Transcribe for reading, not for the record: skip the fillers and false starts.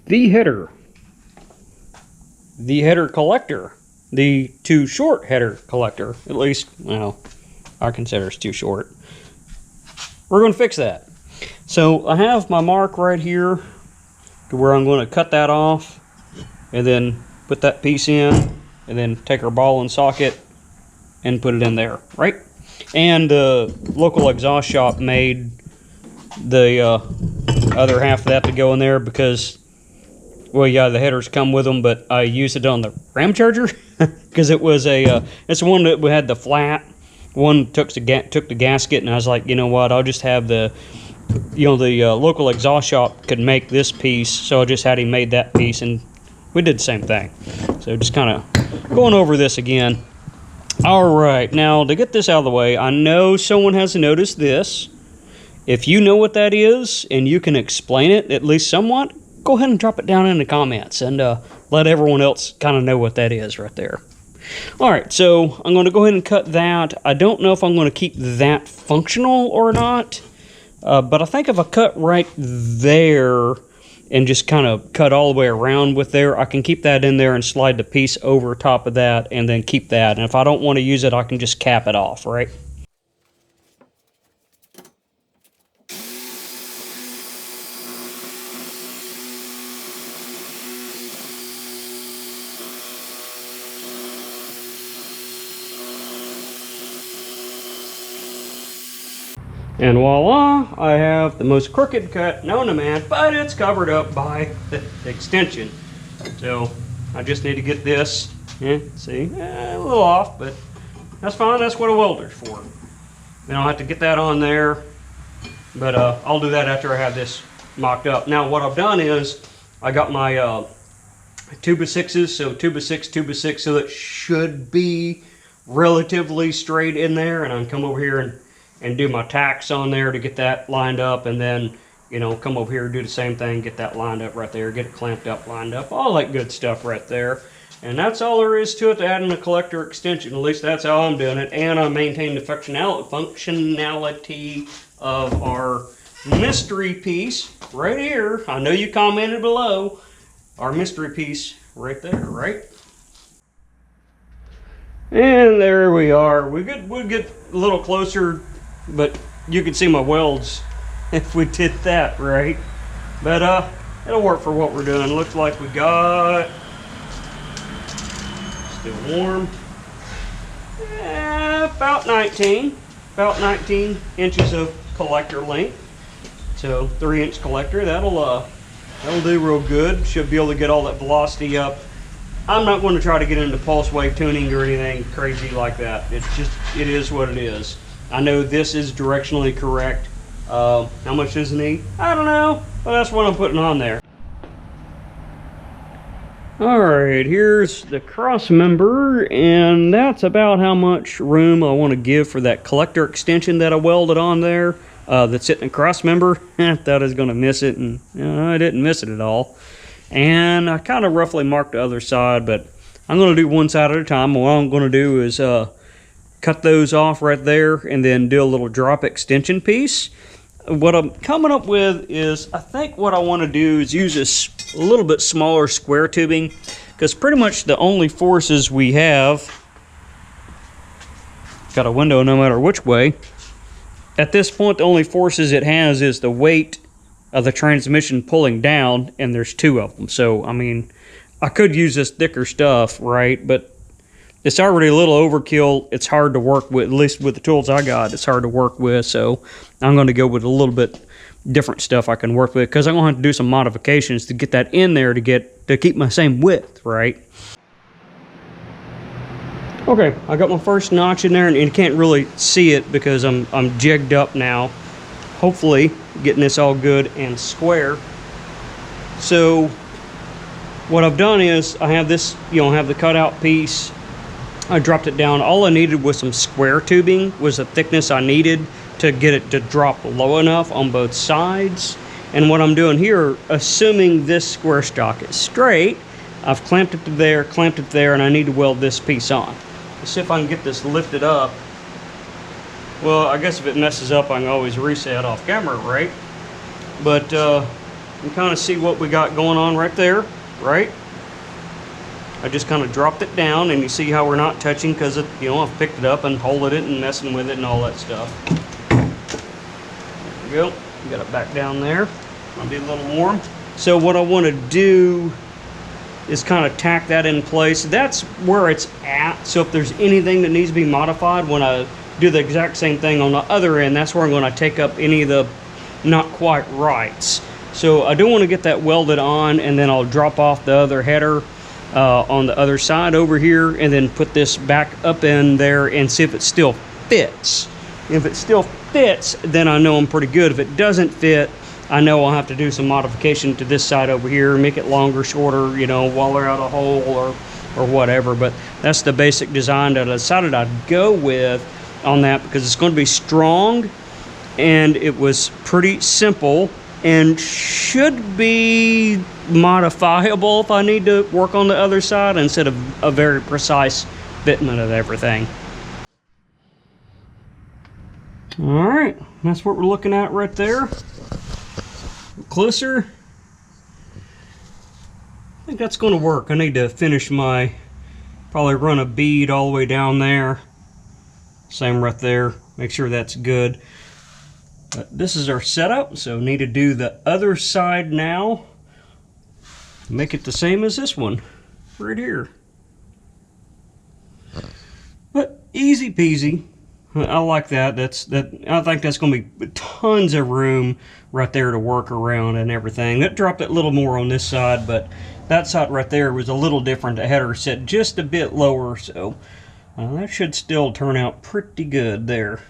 the header collector, the too short header collector. At least, well, I consider it's too short. We're going to fix that. So I have my mark right here to where I'm going to cut that off and then put that piece in and then take our ball and socket and put it in there, right? And the local exhaust shop made the other half of that to go in there because, well, yeah, the headers come with them, but I used it on the Ramcharger because it was it's the one that had the flat one, took the gasket, and I was like, you know what, I'll just have the local exhaust shop could make this piece, so I just had him made that piece, and we did the same thing. So just kind of going over this again. All right, now to get this out of the way, I know someone has noticed this. If you know what that is and you can explain it at least somewhat, go ahead and drop it down in the comments and let everyone else kind of know what that is right there. All right, so I'm going to go ahead and cut that. I don't know if I'm going to keep that functional or not, but I think if I cut right there and just kind of cut all the way around with there, I can keep that in there and slide the piece over top of that and then keep that. And if I don't want to use it, I can just cap it off, right? And voila, I have the most crooked cut known to man, but it's covered up by the extension. So I just need to get this, see, a little off, but that's fine. That's what a welder's for. Then I'll have to get that on there, but I'll do that after I have this mocked up. Now what I've done is I got my 2x6s, so 2x6, so it should be relatively straight in there, and I can come over here and do my tacks on there to get that lined up, and then, you know, come over here and do the same thing, get that lined up right there, get it clamped up, lined up, all that good stuff right there. And that's all there is to it, to adding a collector extension. At least that's how I'm doing it, and I maintain the functionality of our mystery piece right here. I know you commented below, our mystery piece right there, right? And there we are. We'll get a little closer, but you can see my welds if we did that right. But it'll work for what we're doing. Looks like we got, still warm, about 19 inches of collector length. So 3-inch collector, that'll do real good. Should be able to get all that velocity up. I'm not going to try to get into pulse wave tuning or anything crazy like that. It's just, it is what it is. I know this is directionally correct. How much does it need? I don't know, but that's what I'm putting on there. Alright, here's the cross member, and that's about how much room I want to give for that collector extension that I welded on there. That's sitting in cross member. I thought I was going to miss it, and I didn't miss it at all. And I kind of roughly marked the other side, but I'm going to do one side at a time. What I'm going to do is cut those off right there and then do a little drop extension piece. What I'm coming up with is, I think what I want to do is use this a little bit smaller square tubing, because pretty much the only forces we have, got a window no matter which way, at this point the only forces it has is the weight of the transmission pulling down, and there's 2 of them. So I mean, I could use this thicker stuff, right, but it's already a little overkill. It's hard to work with, at least with the tools I got, it's hard to work with. So I'm going to go with a little bit different stuff I can work with, because I'm going to have to do some modifications to get that in there to keep my same width, right? Okay, I got my first notch in there, and you can't really see it because I'm jigged up now. Hopefully getting this all good and square. So what I've done is I have this, have the cutout piece. I dropped it down. All I needed was some square tubing, was the thickness I needed to get it to drop low enough on both sides. And what I'm doing here, assuming this square stock is straight, I've clamped it to there, and I need to weld this piece on. Let's see if I can get this lifted up. Well, I guess if it messes up, I can always reset off camera, right? But and kind of see what we got going on right there, right? I just kind of dropped it down, and you see how we're not touching because, you know, I've picked it up and holding it and messing with it and all that stuff. There we go. We got it back down there. I'll be a little warm. So what I want to do is kind of tack that in place. That's where it's at. So if there's anything that needs to be modified, when I do the exact same thing on the other end, that's where I'm going to take up any of the not quite rights. So I do want to get that welded on, and then I'll drop off the other header on the other side over here, and then put this back up in there and see if it still fits. If it still fits, then I know I'm pretty good. If it doesn't fit, I know I'll have to do some modification to this side over here, make it longer, shorter, you know, while they're out a hole or whatever. But that's the basic design that I decided I'd go with on that, because it's going to be strong, and it was pretty simple and should be modifiable if I need to work on the other side, instead of a very precise fitment of everything. All right, that's what we're looking at right there. Closer. I think that's going to work. I need to finish probably run a bead all the way down there. Same right there. Make sure that's good. But this is our setup, so need to do the other side now. Make it the same as this one right here. But easy peasy. I like that. I think that's going to be tons of room right there to work around and everything. That dropped it a little more on this side, but that side right there was a little different. The header set just a bit lower, so that should still turn out pretty good there.